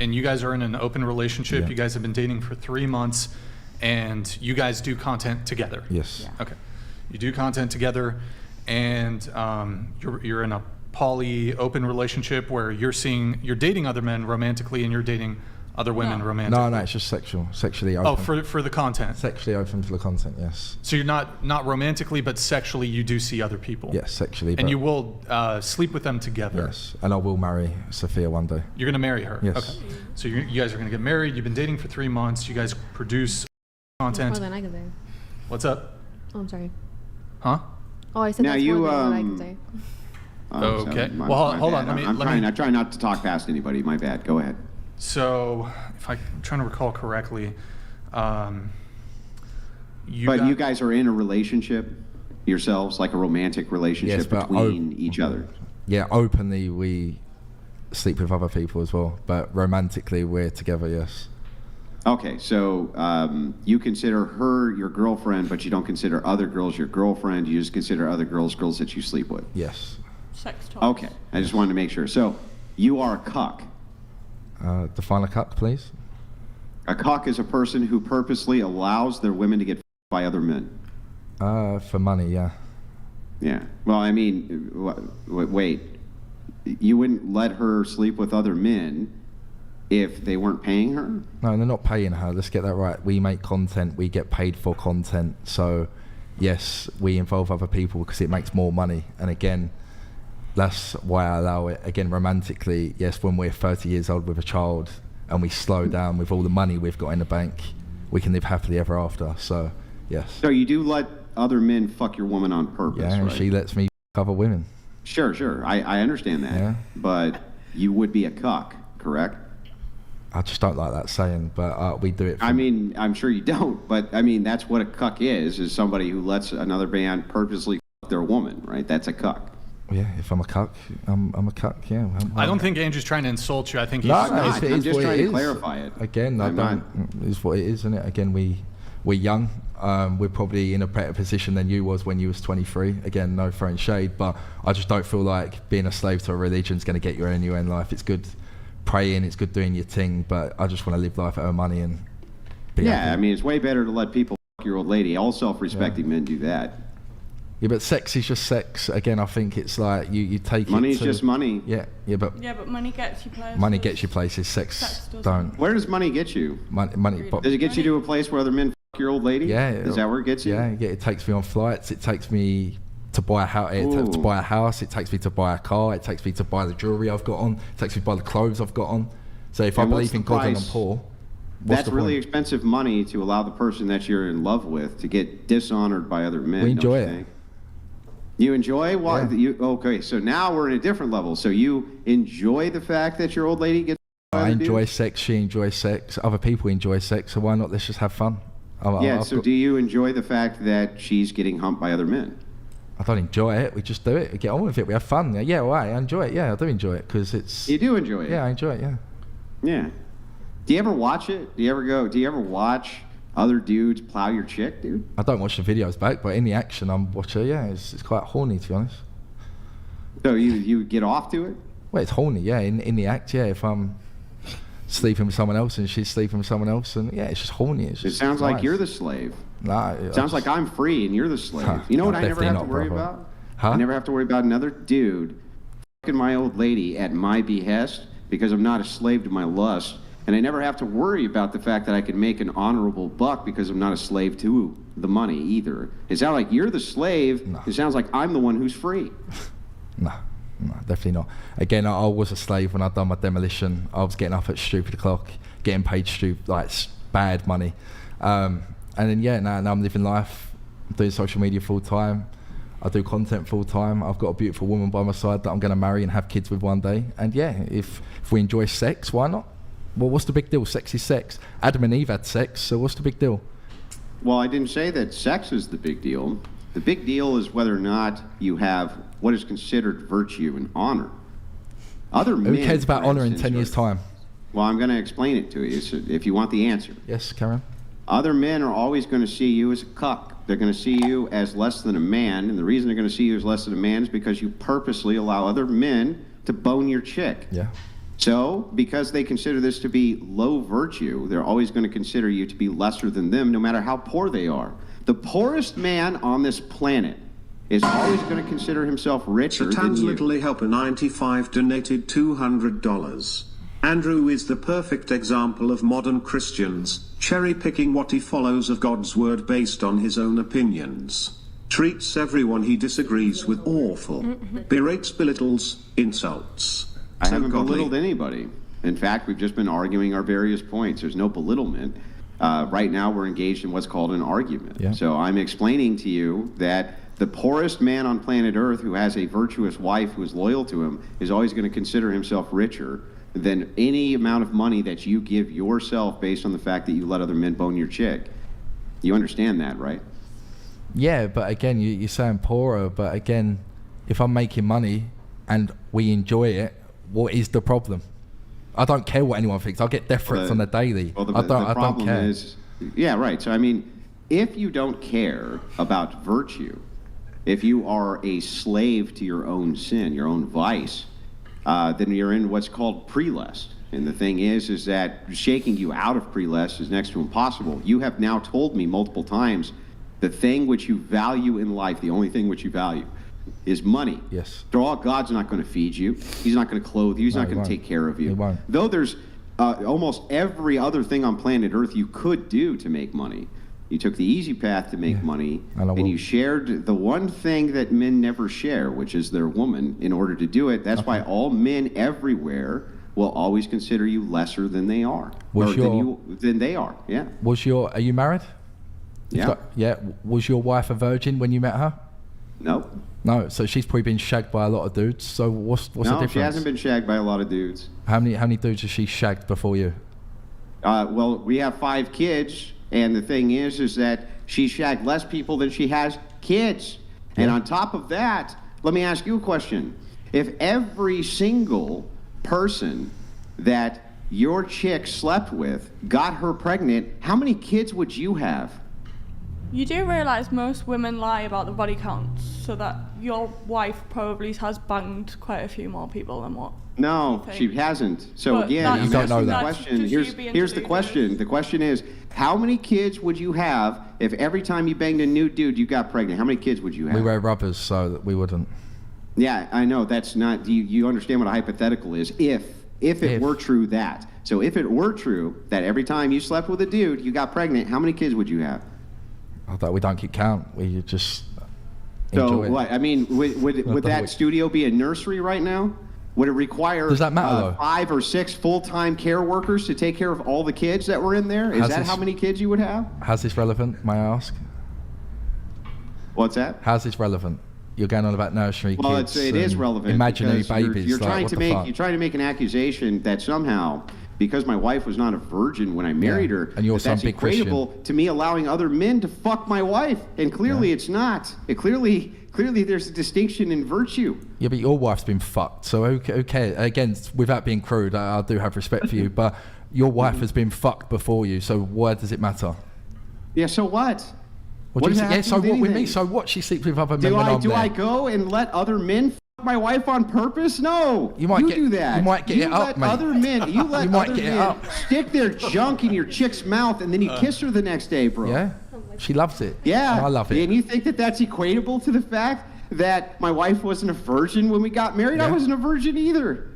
and you guys are in an open relationship. Yeah. You guys have been dating for 3 months, and you guys do content together. Yes. Yeah. Okay. You do content together, and you're in a poly open relationship where you're dating other men romantically, and you're dating other women No. romantically. No, it's just sexually open. Oh, for the content. Sexually open for the content, yes. So you're not romantically, but sexually you do see other people. Yes, sexually. And but you will sleep with them together. Yes, and I will marry Sophia one day. You're going to marry her. Yes. Okay. So you guys are going to get married. You've been dating for 3 months. You guys produce That's content. more than I can say. What's up? Oh, I'm sorry. Huh? Oh, I said Now that's you, more than what I can say. Okay. My Well, hold bad. on. I try not to talk past anybody. My bad. Go ahead. So if I'm trying to recall correctly, You guys are in a relationship yourselves, like a romantic relationship Yes, but between each other. Yeah, openly we sleep with other people as well, but romantically we're together, yes. Okay, so you consider her your girlfriend, but you don't consider other girls your girlfriend. You just consider other girls that you sleep with. Yes. Sex talk. Okay, I just wanted to make sure. So you are a cuck. Define a cuck, please. A cuck is a person who purposely allows their women to get by other men. For money, yeah. Yeah. Well, I mean, wait. You wouldn't let her sleep with other men if they weren't paying her? No, they're not paying her. Let's get that right. We make content. We get paid for content. So, yes, we involve other people because it makes more money. And again, that's why I allow it. Again, romantically, yes, when we're 30 years old with a child and we slow down with all the money we've got in the bank, we can live happily ever after. So, yes. So you do let other men fuck your woman on purpose, Yeah, and right? she lets me fuck other women. Sure. I understand that. Yeah. But you would be a cuck, correct? I just don't like that saying, but we do it. I mean, I'm sure you don't, but I mean, that's what a cuck is somebody who lets another man purposely fuck their woman, right? That's a cuck. Yeah, if I'm a cuck, I'm a cuck, yeah. I don't think Andrew's trying to insult you. I think he's No, not. it I'm is just what trying it to is. clarify it. Again, I'm it's what it is, isn't it? Again, we're young. We're probably in a better position than you was when you was 23. Again, no throwing shade, but I just don't feel like being a slave to a religion is going to get you anywhere in life. It's good praying, it's good doing your thing, but I just want to live life out of money and be happy. Yeah, I mean, it's way better to let people fuck your old lady. All self-respecting men do that. Yeah, but sex is just sex. Again, I think it's like you take Money's it to... just money. Yeah, but Yeah, but money gets you places. money gets you places, sex doesn't. don't. Where does money get you? Money, but Does it get you to a place where other men fuck your old lady? yeah. Is that where it gets you? Yeah, it takes me on flights. It takes me to buy a house. To Ooh. buy a house. It takes me to buy a car. It takes me to buy the jewelry I've got on. It takes me to buy the clothes I've got on. So if I And what's believe in the God and I'm price? poor, what's That's the really point? expensive money to allow the person that you're in love with to get dishonored by other men. We don't enjoy you it. think? You enjoy what? Yeah. Okay, so now we're in a different level. So you enjoy the fact that your old lady gets. by I other enjoy dudes? sex. She enjoys sex. Other people enjoy sex. So why not? Let's just have fun. Yeah. I've So got- do you enjoy the fact that she's getting humped by other men? I don't enjoy it. We just do it. We get on with it. We have fun. Yeah, well, I enjoy it. Yeah, I do enjoy it because it's. You do enjoy it. Yeah, I enjoy it. Yeah. Yeah. Do you ever watch it? Do you ever watch other dudes plow your chick, dude? I don't watch the videos back, but in the action, I'm watching. Yeah, it's quite horny to be honest. So you get off to it? Well, it's horny. Yeah, in the act. Yeah, if I'm sleeping with someone else and she's sleeping with someone else, and yeah, it's just horny. It's It just sounds like nice. you're the slave. Nah, It sounds like I'm free and you're the slave. Huh, You know what no, I never definitely have to not, worry brother. about? Huh? I never have to worry about another dude fucking my old lady at my behest because I'm not a slave to my lust. And I never have to worry about the fact that I can make an honorable buck because I'm not a slave to the money either. It sounds like you're the slave. No. It sounds like I'm the one who's free. No, definitely not. Again, I was a slave when I'd done my demolition. I was getting up at stupid o'clock, getting paid bad money. And then, yeah, now I'm living life. I'm doing social media full time. I do content full time. I've got a beautiful woman by my side that I'm going to marry and have kids with one day. And yeah, if we enjoy sex, why not? Well, what's the big deal? Sex is sex. Adam and Eve had sex, so what's the big deal? Well, I didn't say that sex is the big deal. The big deal is whether or not you have what is considered virtue and honor. Other Who men, cares about for honour in instance, 10 years' are- time? Well, I'm going to explain it to you if you want the answer. Yes, Karen? Other men are always going to see you as a cuck. They're going to see you as less than a man, and the reason they're going to see you as less than a man is because you purposely allow other men to bone your chick. Yeah. So, because they consider this to be low virtue, they're always going to consider you to be lesser than them, no matter how poor they are. The poorest man on this planet is always going to consider himself richer than Satan's you. Little Helper 95 donated $200. Andrew is the perfect example of modern Christians, cherry-picking what he follows of God's word based on his own opinions. Treats everyone he disagrees with awful. Berates, belittles, insults. I So haven't godly. belittled anybody. In fact, we've just been arguing our various points. There's no belittlement. Right now, we're engaged in what's called an argument. Yeah. So I'm explaining to you that the poorest man on planet Earth who has a virtuous wife who is loyal to him is always going to consider himself richer than any amount of money that you give yourself based on the fact that you let other men bone your chick. You understand that, right? Yeah, but again, you're saying poorer, but again, if I'm making money and we enjoy it, what is the problem? I don't care what anyone thinks. I'll get death threats on the daily. Well, I don't problem care. is, yeah, right. So, I mean, if you don't care about virtue, if you are a slave to your own sin, your own vice, then you're in what's called prelest. And the thing is that shaking you out of prelest is next to impossible. You have now told me multiple times the thing which you value in life, the only thing which you value, is money. Yes. God's not going to feed you. He's not going to clothe you. He's No, not he going to won't. take care of you. He won't. Though there's almost every other thing on planet Earth you could do to make money. You took the easy path to make money, And I and will. you shared the one thing that men never share, which is their woman, in order to do it. That's why all men everywhere will always consider you lesser than they are. Was your- than they are, yeah. Are you married? Yeah. Yeah. Was your wife a virgin when you met her? No. No. So she's probably been shagged by a lot of dudes. So what's the No, difference? she hasn't been shagged by a lot of dudes. How many dudes has she shagged before you? Well, we have 5 kids, and the thing is that she shagged less people than she has kids. And Yeah. on top of that, let me ask you a question. If every single person that your chick slept with got her pregnant, how many kids would you have? You do realise most women lie about the body counts, so that your wife probably has banged quite a few more people than what. No, Okay. she hasn't. So But again, that's I'm You don't asking know the that. question. That's just you being Here's the deluded. question. The question is, how many kids would you have if every time you banged a new dude you got pregnant? How many kids would you have? We wear rubbers, so that we wouldn't. Yeah, I know. That's not. You understand what a hypothetical is? If it were true that. So if it were true that every time you slept with a dude you got pregnant, how many kids would you have? I thought we don't keep count. We just So enjoy it. what? I mean, would that studio be a nursery right now? Would it require Does that matter, though? 5 or 6 full-time care workers to take care of all the kids that were in there? Is Has that this- how many kids you would have? How's this relevant, may I ask? What's that? How's this relevant? You're going on about nursery Well, kids. it is and relevant. Imaginary because you're- babies. You're like, trying what to the make fuck? you're trying to make an accusation that somehow, because my wife was not a virgin when I married her, and you're that's some big equatable to me allowing other men to fuck my wife. And clearly, it's not. It clearly there's a distinction in virtue. Yeah, but your wife's been fucked. So who cares? Again, without being crude, I do have respect for you, but your wife has been fucked before you. So why does it matter? Yeah. So what? What What do you does think? it Yeah. have to So do with what with me? anything? So what? She sleeps with other men Do when I I'm do there. I go and let other men fuck my wife on purpose? No. You might get- do that. you might get it up, let mate. Other men. You let You might other get it men up. stick their junk in your chick's mouth, and then you kiss her the next day, bro. Yeah. She loves it. Yeah. And I love it. And you think that that's equatable to the fact that my wife wasn't a virgin when we got married? I Yeah. wasn't a virgin either.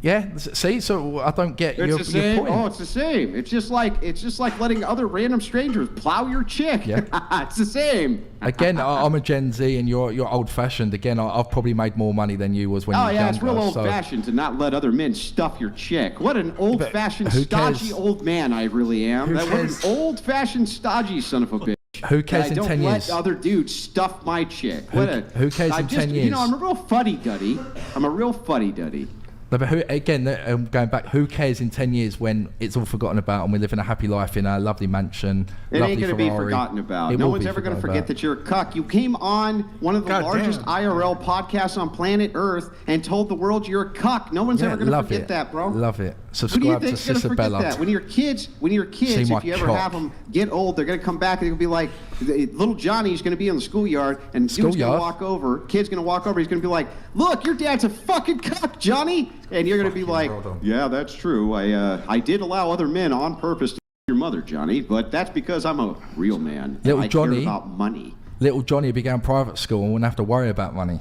Yeah. See, so I don't get It's your the same. point. Oh, it's the same. It's just like letting other random strangers plow your chick. Yeah. It's the same. Again, I'm a Gen Z, and you're old-fashioned. Again, I've probably made more money than you was when you Oh were yeah, younger. it's real so- old-fashioned to not let other men stuff your chick. What an old-fashioned, who stodgy cares? old man I really am. Who What an cares? old-fashioned, stodgy son of a bitch. Who cares I in don't 10 let years? other dudes stuff my chick. Who cares in 10 You know, years? I'm a real fuddy-duddy. I'm a real fuddy-duddy. No, but who, again, going back, who cares in 10 years when it's all forgotten about and we live in a happy life in a lovely mansion, It lovely ain't going to be Ferrari? forgotten about. It No will one's be ever going to forgotten forget about. that you're a cuck. You came on one of the God largest damn. IRL podcasts on planet Earth and told the world you're a cuck. No one's Yeah, ever going to love forget it. that, bro. Love it. Who do you subscribe to think's gonna Sister forget Bella. that? When your kids, See my if you ever cock. have them get old, they're gonna come back and they're gonna be like, little Johnny's gonna be in the schoolyard, and dude's gonna Schoolyard? walk over. Kid's gonna walk over. He's gonna be like, "Look, your dad's a fucking cock, Johnny," and you're gonna be like, well done. "Yeah, that's true. I did allow other men on purpose to your mother, Johnny, but that's because I'm a real man. Little and I Johnny- care about money." Little Johnny began private school and wouldn't have to worry about money.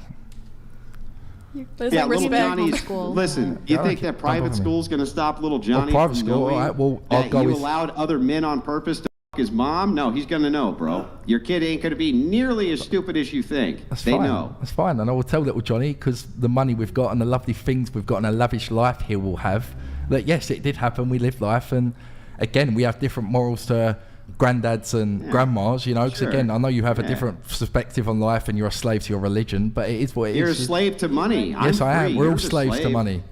There's Yeah, like little respect. Johnny's. school. Listen, you Yeah, think don't that private bother me. school's going to stop little Johnny private from school, knowing all right, well, I'll that go you with- allowed other men on purpose to fuck his mom? No, he's going to know, bro. Your kid ain't going to be nearly as stupid as you think. That's They fine. know. That's fine. And I will tell little Johnny, because the money we've got and the lovely things we've got and a lavish life he will have, that yes, it did happen. We lived life. And again, we have different morals to granddads and grandmas, you know, because Sure. again, I know you have a Yeah. different perspective on life and you're a slave to your religion, but it is what it You're a is. slave to money. Yes, I'm I am. free. We're You're all the slaves to slave. money.